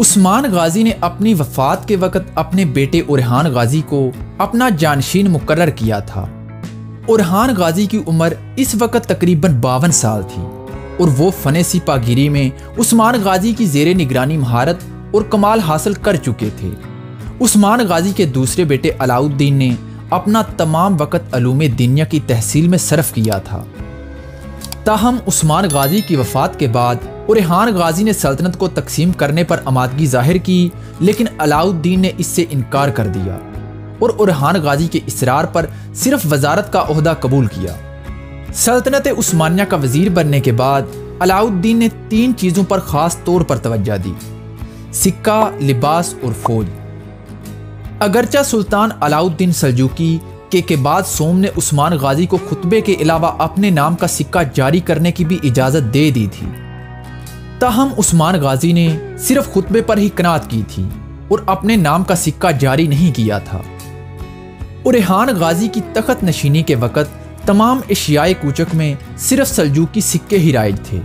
عثمان غازی نے اپنی وفات کے وقت اپنے بیٹے اورحان غازی کو اپنا جانشین مقرر کیا تھا۔ اورحان غازی کی عمر اس وقت تقریباً 52 سال تھی اور وہ فن سپاہ گیری میں عثمان غازی کی زیر نگرانی مہارت اور کمال حاصل کر چکے تھے۔ عثمان غازی کے دوسرے بیٹے علاؤ الدین نے اپنا تمام وقت علوم دنیا کی تحصیل میں صرف کیا تھا۔ تاہم عثمان غازی کی وفات کے بعد اورحان غازی نے سلطنت کو تقسیم کرنے پر آمادگی ظاہر کی، لیکن علاؤ الدین نے اس سے انکار کر دیا اور اورحان غازی کے اصرار پر صرف وزارت کا عہدہ قبول کیا۔ سلطنت عثمانیہ کا وزیر بننے کے بعد علاؤ الدین نے 3 چیزوں پر خاص طور پر توجہ دی: سکہ، لباس اور فوج۔ اگرچہ سلطان علاؤ الدین سلجوقی کے بعد سوم نے عثمان غازی کو خطبے کے علاوہ اپنے نام کا سکہ جاری کرنے کی بھی اجازت دے دی تھی، تاہم عثمان غازی نے صرف خطبے پر ہی قناعت کی تھی اور اپنے نام کا سکہ جاری نہیں کیا تھا۔ اورحان غازی کی تخت نشینی کے وقت تمام ایشیائے کوچک میں صرف سلجوقی سکے ہی رائج تھے۔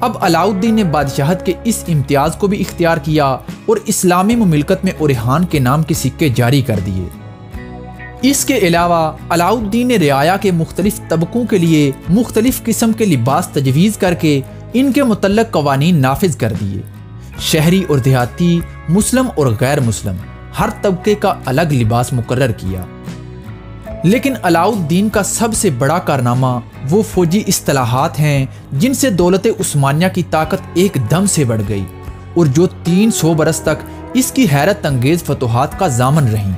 اب علاؤ الدین نے بادشاہت کے اس امتیاز کو بھی اختیار کیا اور اسلامی مملکت میں اورحان کے نام کے سکے جاری کر دیے۔ اس کے علاوہ علاؤ الدین نے رعایا کے مختلف طبقوں کے لیے مختلف قسم کے لباس تجویز کر کے ان کے متعلق قوانین نافذ کر دیے۔ شہری اور دیہاتی، مسلم اور غیر مسلم، ہر طبقے کا الگ لباس مقرر کیا۔ لیکن علاؤ الدین کا سب سے بڑا کارنامہ وہ فوجی اصطلاحات ہیں جن سے دولت عثمانیہ کی طاقت ایک دم سے بڑھ گئی اور جو 300 برس تک اس کی حیرت انگیز فتوحات کا ضامن رہیں۔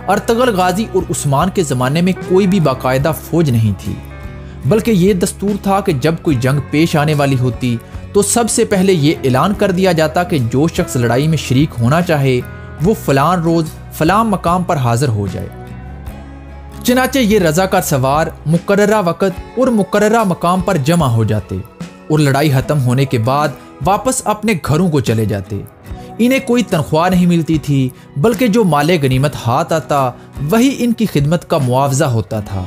ارطغرل غازی اور عثمان کے زمانے میں کوئی بھی باقاعدہ فوج نہیں تھی، بلکہ یہ دستور تھا کہ جب کوئی جنگ پیش آنے والی ہوتی تو سب سے پہلے یہ اعلان کر دیا جاتا کہ جو شخص لڑائی میں شریک ہونا چاہے وہ فلاں روز فلاں مقام پر حاضر ہو جائے۔ چنانچہ یہ رضاکار سوار مقررہ وقت اور مقررہ مقام پر جمع ہو جاتے اور لڑائی ختم ہونے کے بعد واپس اپنے گھروں کو چلے جاتے۔ انہیں کوئی تنخواہ نہیں ملتی تھی، بلکہ جو مال غنیمت ہاتھ آتا وہی ان کی خدمت کا معاوضہ ہوتا تھا۔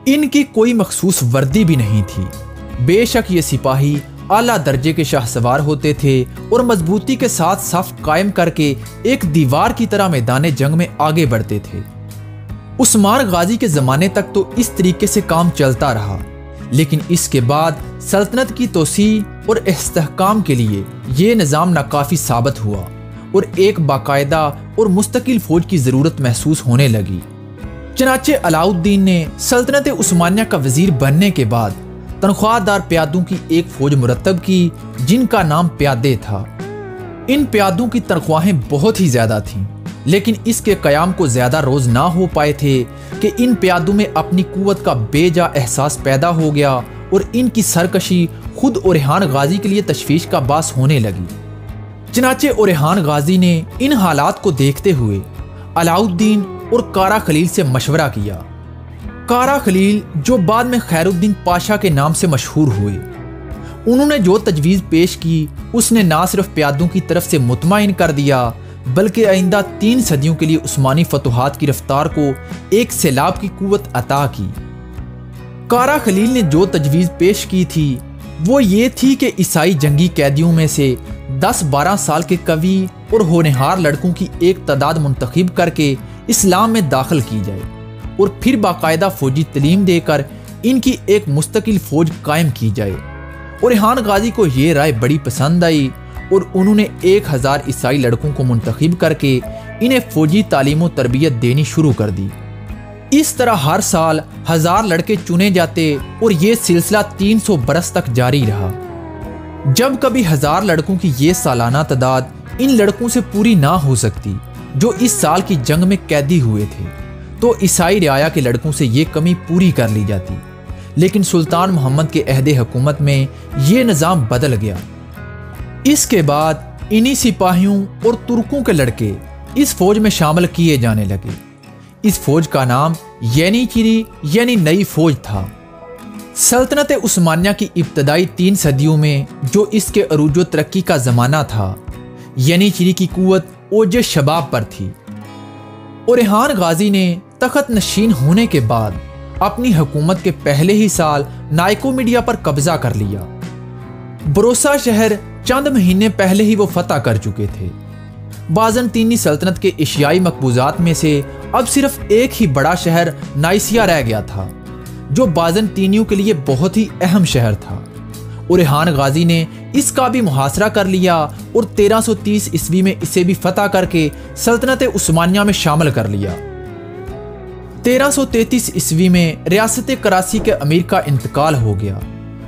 ان کی کوئی مخصوص وردی بھی نہیں تھی۔ بے شک یہ سپاہی اعلیٰ درجے کے شاہ سوار ہوتے تھے اور مضبوطی کے ساتھ صف قائم کر کے ایک دیوار کی طرح میدان جنگ میں آگے بڑھتے تھے۔ عثمان غازی کے زمانے تک تو اس طریقے سے کام چلتا رہا، لیکن اس کے بعد سلطنت کی توسیع اور استحکام کے لیے یہ نظام ناکافی ثابت ہوا اور ایک باقاعدہ اور مستقل فوج کی ضرورت محسوس ہونے لگی۔ چنانچہ علاؤ الدین نے سلطنت عثمانیہ کا وزیر بننے کے بعد تنخواہ دار پیادوں کی ایک فوج مرتب کی جن کا نام پیادے تھا۔ ان پیادوں کی تنخواہیں بہت ہی زیادہ تھیں، لیکن اس کے قیام کو زیادہ روز نہ ہو پائے تھے کہ ان پیادوں میں اپنی قوت کا بے جا احساس پیدا ہو گیا اور ان کی سرکشی خود اورحان غازی کے لیے تشویش کا باعث ہونے لگی۔ چنانچہ اورحان غازی نے ان حالات کو دیکھتے ہوئے علاؤ الدین اور کارا خلیل سے مشورہ کیا۔ کارا خلیل جو بعد میں خیر الدین پاشا کے نام سے مشہور ہوئے، انہوں نے جو تجویز پیش کی اس نے نہ صرف پیادوں کی طرف سے مطمئن کر دیا بلکہ آئندہ 3 صدیوں کے لیے عثمانی فتوحات کی رفتار کو ایک سیلاب کی قوت عطا کی۔ کارا خلیل نے جو تجویز پیش کی تھی وہ یہ تھی کہ عیسائی جنگی قیدیوں میں سے 10-12 سال کے قوی اور ہونہار لڑکوں کی ایک تعداد منتخب کر کے اسلام میں داخل کی جائے اور پھر باقاعدہ فوجی تعلیم دے کر ان کی ایک مستقل فوج قائم کی جائے۔ اورحان غازی کو یہ رائے بڑی پسند آئی اور انہوں نے 1000 عیسائی لڑکوں کو منتخب کر کے انہیں فوجی تعلیم و تربیت دینی شروع کر دی۔ اس طرح ہر سال 1000 لڑکے چنے جاتے اور یہ سلسلہ 300 برس تک جاری رہا۔ جب کبھی 1000 لڑکوں کی یہ سالانہ تعداد ان لڑکوں سے پوری نہ ہو سکتی جو اس سال کی جنگ میں قیدی ہوئے تھے تو عیسائی رعایا کے لڑکوں سے یہ کمی پوری کر لی جاتی، لیکن سلطان محمد کے عہد حکومت میں یہ نظام بدل گیا۔ اس کے بعد انہی سپاہیوں اور ترکوں کے لڑکے اس فوج میں شامل کیے جانے لگے۔ اس فوج کا نام ینیچری یعنی نئی فوج تھا۔ سلطنت عثمانیہ کی ابتدائی 3 صدیوں میں جو اس کے عروج و ترقی کا زمانہ تھا، ینیچری کی قوت اوج شباب پر تھی۔ اورحان غازی نے تخت نشین ہونے کے بعد اپنی حکومت کے پہلے ہی سال نائکو میڈیا پر قبضہ کر لیا۔ بروسا شہر چند مہینے پہلے ہی وہ فتح کر چکے تھے۔ بازنطینی سلطنت کے ایشیائی مقبوضات میں سے اب صرف ایک ہی بڑا شہر نائسیا رہ گیا تھا، جو بازنطینیوں کے لیے بہت ہی اہم شہر تھا۔ اورحان غازی نے اس کا بھی محاصرہ کر لیا اور 1330 عیسوی میں اسے بھی فتح کر کے سلطنت عثمانیہ میں شامل کر لیا۔ 1333 عیسوی میں ریاست کراچی کے امیر کا انتقال ہو گیا۔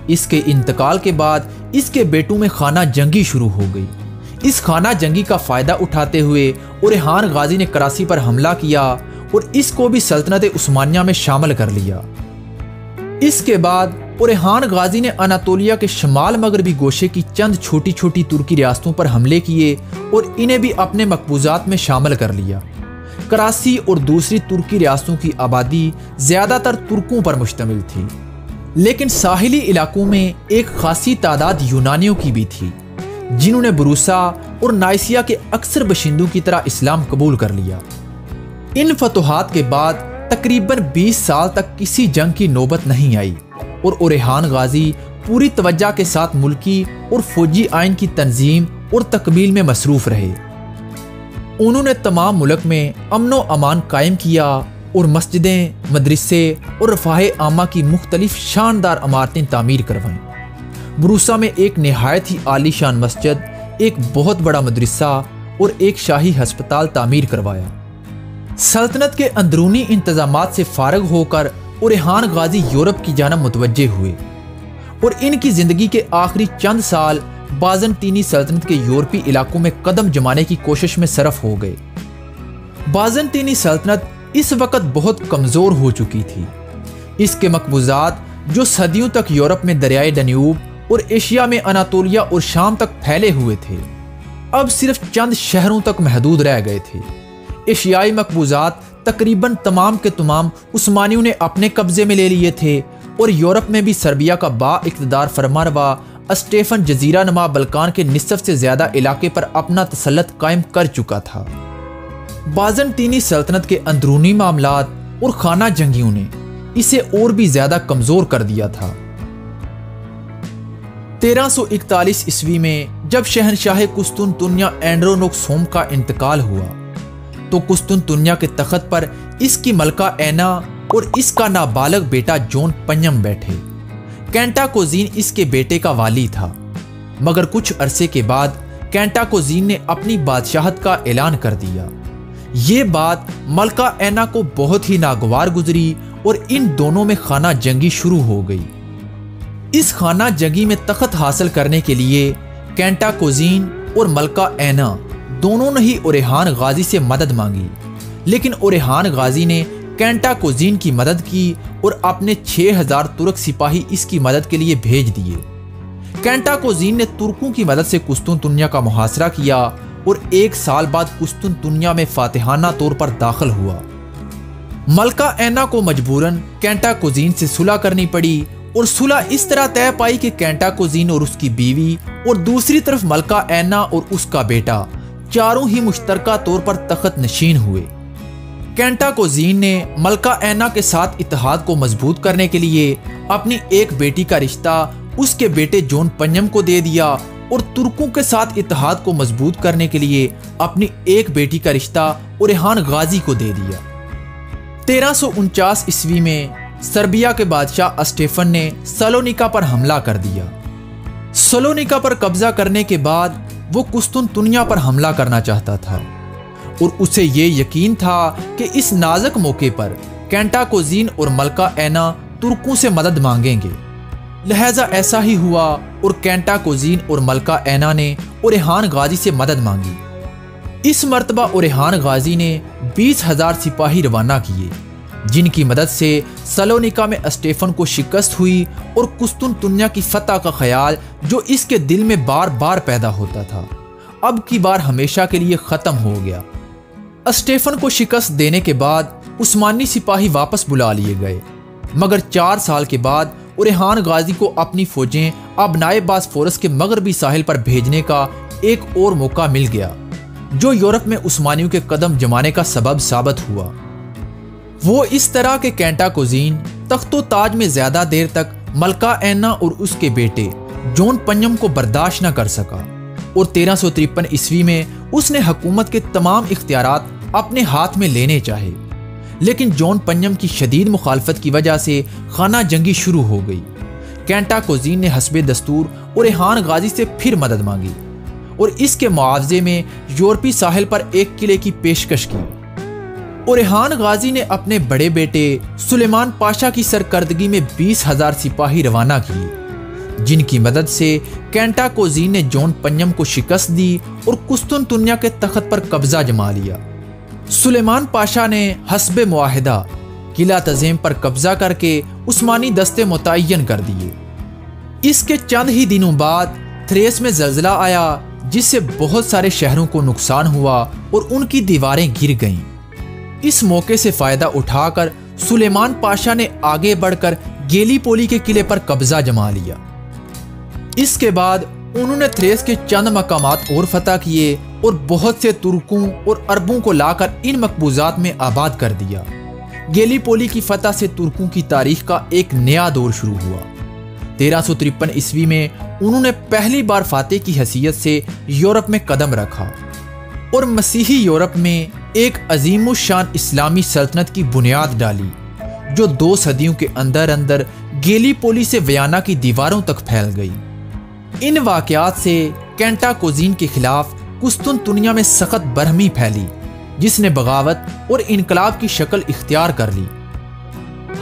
اس کے انتقال کے بعد اس کے بیٹوں میں خانہ جنگی شروع ہو گئی۔ اس خانہ جنگی کا فائدہ اٹھاتے ہوئے اورحان غازی نے کراچی پر حملہ کیا اور اس کو بھی سلطنت عثمانیہ میں شامل کر لیا۔ اس کے بعد اورحان غازی نے اناطولیہ کے شمال مغربی گوشے کی چند چھوٹی چھوٹی ترکی ریاستوں پر حملے کیے اور انہیں بھی اپنے مقبوضات میں شامل کر لیا۔ کراچی اور دوسری ترکی ریاستوں کی آبادی زیادہ تر ترکوں پر مشتمل تھی، لیکن ساحلی علاقوں میں ایک خاصی تعداد یونانیوں کی بھی تھی، جنہوں نے بروسا اور نائسیا کے اکثر باشندوں کی طرح اسلام قبول کر لیا۔ ان فتوحات کے بعد تقریباً 20 سال تک کسی جنگ کی نوبت نہیں آئی اور اورحان غازی پوری توجہ کے ساتھ ملکی اور فوجی آئین کی تنظیم اور تکمیل میں مصروف رہے۔ انہوں نے تمام ملک میں امن و امان قائم کیا اور مسجدیں، مدرسے اور رفاہ عامہ کی مختلف شاندار عمارتیں تعمیر کروائیں۔ بروسا میں ایک نہایت ہی عالی شان مسجد، ایک بہت بڑا مدرسہ اور ایک شاہی ہسپتال تعمیر کروایا۔ سلطنت کے اندرونی انتظامات سے فارغ ہو کر اورحان غازی یورپ کی جانب متوجہ ہوئے اور ان کی زندگی کے آخری چند سال بازنطینی سلطنت کے یورپی علاقوں میں قدم جمانے کی کوشش میں صرف ہو گئے۔ بازنطینی سلطنت اس وقت بہت کمزور ہو چکی تھی۔ اس کے مقبوضات جو صدیوں تک یورپ میں دریائے ڈنیوب اور ایشیا میں اناطولیہ اور شام تک پھیلے ہوئے تھے، اب صرف چند شہروں تک محدود رہ گئے تھے۔ ایشیائی مقبوضات تقریباً تمام کے تمام عثمانیوں نے اپنے قبضے میں لے لیے تھے اور یورپ میں بھی سربیا کا با اقتدار فرمانروا اسٹیفن جزیرہ نما بلکان کے نصف سے زیادہ علاقے پر اپنا تسلط قائم کر چکا تھا۔ بازنطینی سلطنت کے اندرونی معاملات اور خانہ جنگیوں نے اسے اور بھی زیادہ کمزور کر دیا تھا۔ 1341 عیسوی میں جب شہنشاہ قسطنطنیہ اینڈرونوکسوم کا انتقال ہوا تو قسطنطنیہ کے تخت پر اس کی ملکہ اینا اور اس کا نابالغ بیٹا جون پنجم بیٹھے۔ کینٹاکوزین اس کے بیٹے کا والی تھا، مگر کچھ عرصے کے بعد کینٹاکوزین نے اپنی بادشاہت کا اعلان کر دیا۔ یہ بات ملکہ اینا کو بہت ہی ناگوار گزری اور ان دونوں میں خانہ جنگی شروع ہو گئی۔ اس خانہ جنگی میں تخت حاصل کرنے کے لیے کینٹاکوزین اور ملکہ اینا دونوں نے ہی اورحان غازی سے مدد مانگی، لیکن اورحان غازی نے کینٹاکوزین کی مدد کی اور اپنے 6000 ترک سپاہی اس کی مدد کے لیے بھیج دیے۔ کینٹاکوزین نے ترکوں کی مدد سے قسطنطنیہ کا محاصرہ کیا اور 1 سال بعد قسطنطنیہ میں فاتحانہ طور پر داخل ہوا۔ ملکہ اینا کو مجبوراً کینٹاکوزین سے صلح کرنی پڑی اور صلح اس طرح طے پائی کہ کینٹاکوزین اور اس کی بیوی اور دوسری طرف ملکہ اینا اور اس کا بیٹا چاروں ہی مشترکہ طور پر تخت نشین ہوئے۔ کینٹاکوزین نے ملکہ اینا کے ساتھ اتحاد کو مضبوط کرنے کے لیے اپنی ایک بیٹی کا رشتہ اس کے بیٹے جون پنجم کو دے دیا اور ترکوں کے ساتھ اتحاد کو مضبوط کرنے کے لیے اپنی ایک بیٹی کا رشتہ اورحان غازی کو دے دیا۔ 1349 عیسوی میں سربیا کے بادشاہ اسٹیفن نے سالونیکا پر حملہ کر دیا۔ سالونیکا پر قبضہ کرنے کے بعد وہ قسطنطنیہ پر حملہ کرنا چاہتا تھا اور اسے یہ یقین تھا کہ اس نازک موقع پر کینٹاکوزین اور ملکہ اینا ترکوں سے مدد مانگیں گے، لہذا ایسا ہی ہوا اور کینٹاکوزین اور ملکہ اینا نے اورحان غازی سے مدد مانگی۔ اس مرتبہ اورحان غازی نے 20,000 سپاہی روانہ کیے، جن کی مدد سے سالونیکا میں اسٹیفن کو شکست ہوئی اور قسطنطنیہ کی فتح کا خیال جو اس کے دل میں بار بار پیدا ہوتا تھا اب کی بار ہمیشہ کے لیے ختم ہو گیا۔ اسٹیفن کو شکست دینے کے بعد عثمانی سپاہی واپس بلا لیے گئے، مگر 4 سال کے بعد اورحان غازی کو اپنی فوجیں ابنائے باسفورس کے مغربی ساحل پر بھیجنے کا ایک اور موقع مل گیا، جو یورپ میں عثمانیوں کے قدم جمانے کا سبب ثابت ہوا۔ وہ اس طرح کہ کینٹاکوزین تخت و تاج میں زیادہ دیر تک ملکہ اینا اور اس کے بیٹے جون پنجم کو برداشت نہ کر سکا اور 1353 عیسوی میں اس نے حکومت کے تمام اختیارات اپنے ہاتھ میں لینے چاہے، لیکن جون پنجم کی شدید مخالفت کی وجہ سے خانہ جنگی شروع ہو گئی۔ کینٹا کوزین نے حسب دستور اورحان غازی سے پھر مدد مانگی اور اس کے معاوضے میں یورپی ساحل پر ایک قلعے کی پیشکش کی۔ اورحان غازی نے اپنے بڑے بیٹے سلیمان پاشا کی سرکردگی میں 20,000 سپاہی روانہ کیے، جن کی مدد سے کینٹا کوزین نے جون پنجم کو شکست دی اور قسطنطنیہ کے تخت پر قبضہ جما لیا۔ سلیمان پاشا نے حسب معاہدہ قلعہ تزیم پر قبضہ کر کے عثمانی دستے متعین کر دیے۔ اس کے چند ہی دنوں بعد تھریس میں زلزلہ آیا، جس سے بہت سارے شہروں کو نقصان ہوا اور ان کی دیواریں گر گئیں۔ اس موقع سے فائدہ اٹھا کر سلیمان پاشا نے آگے بڑھ کر گیلی پولی کے قلعے پر قبضہ جما لیا۔ اس کے بعد انہوں نے تھریس کے چند مقامات اور فتح کیے اور بہت سے ترکوں اور عربوں کو لا کر ان مقبوضات میں آباد کر دیا۔ گیلی پولی کی فتح سے ترکوں کی تاریخ کا ایک نیا دور شروع ہوا۔ 1353 عیسوی میں انہوں نے پہلی بار فاتح کی حیثیت سے یورپ میں قدم رکھا اور مسیحی یورپ میں ایک عظیم الشان اسلامی سلطنت کی بنیاد ڈالی، جو 2 صدیوں کے اندر اندر گیلی پولی سے ویانا کی دیواروں تک پھیل گئی۔ ان واقعات سے کینٹا کوزین کے خلاف قسطنطنیہ میں سخت برہمی پھیلی، جس نے بغاوت اور انقلاب کی شکل اختیار کر لی۔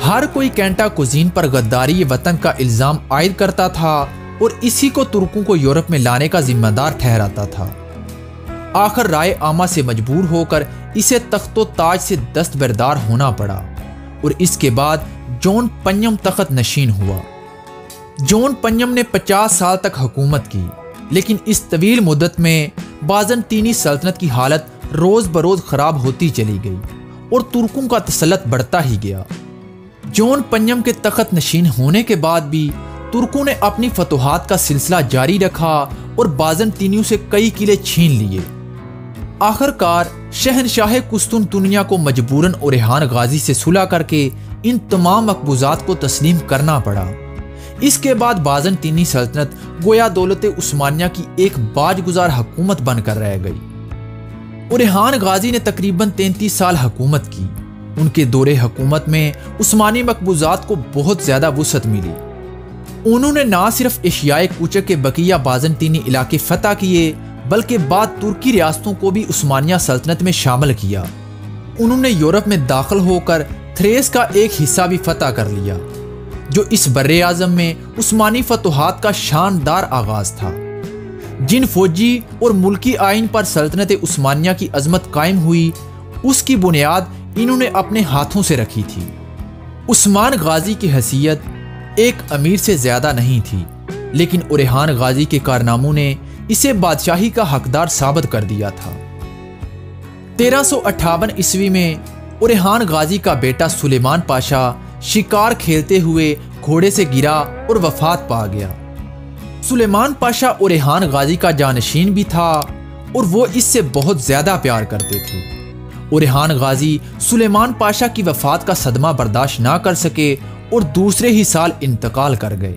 ہر کوئی کینٹا کوزین پر غداری وطن کا الزام عائد کرتا تھا اور اسی کو ترکوں کو یورپ میں لانے کا ذمہ دار ٹھہراتا تھا۔ آخر رائے عامہ سے مجبور ہو کر اسے تخت و تاج سے دستبردار ہونا پڑا اور اس کے بعد جون پنجم تخت نشین ہوا۔ جون پنجم نے 50 سال تک حکومت کی، لیکن اس طویل مدت میں بازنطینی سلطنت کی حالت روز بروز خراب ہوتی چلی گئی اور ترکوں کا تسلط بڑھتا ہی گیا۔ جون پنجم کے تخت نشین ہونے کے بعد بھی ترکوں نے اپنی فتوحات کا سلسلہ جاری رکھا اور بازنطینیوں سے کئی قلعے چھین لیے۔ آخر کار شہنشاہ قسطنطنیہ کو مجبوراً اورحان غازی سے صلح کر کے ان تمام مقبوضات کو تسلیم کرنا پڑا۔ اس کے بعد بازنطینی سلطنت گویا دولت عثمانیہ کی ایک باج گزار حکومت بن کر رہ گئی۔ اورحان غازی نے تقریباً 33 سال حکومت کی۔ ان کے دور حکومت میں عثمانی مقبوضات کو بہت زیادہ وسعت ملی۔ انہوں نے نہ صرف ایشیائے کوچک کے بقیہ بازنطینی علاقے فتح کیے، بلکہ بعد ترکی ریاستوں کو بھی عثمانیہ سلطنت میں شامل کیا۔ انہوں نے یورپ میں داخل ہو کر تھریس کا ایک حصہ بھی فتح کر لیا، جو اس براعظم میں عثمانی فتوحات کا شاندار آغاز تھا۔ جن فوجی اور ملکی آئین پر سلطنت عثمانیہ کی عظمت قائم ہوئی، اس کی بنیاد انہوں نے اپنے ہاتھوں سے رکھی تھی۔ عثمان غازی کی حیثیت ایک امیر سے زیادہ نہیں تھی، لیکن اورحان غازی کے کارناموں نے اسے بادشاہی کا حقدار ثابت کر دیا تھا۔ 1358 عیسوی میں اورحان غازی کا بیٹا سلیمان پاشا شکار کھیلتے ہوئے گھوڑے سے گرا اور وفات پا گیا۔ سلیمان پاشا اورحان غازی کا جانشین بھی تھا اور وہ اس سے بہت زیادہ پیار کرتے تھے۔ اورحان غازی سلیمان پاشا کی وفات کا صدمہ برداشت نہ کر سکے اور دوسرے ہی سال انتقال کر گئے۔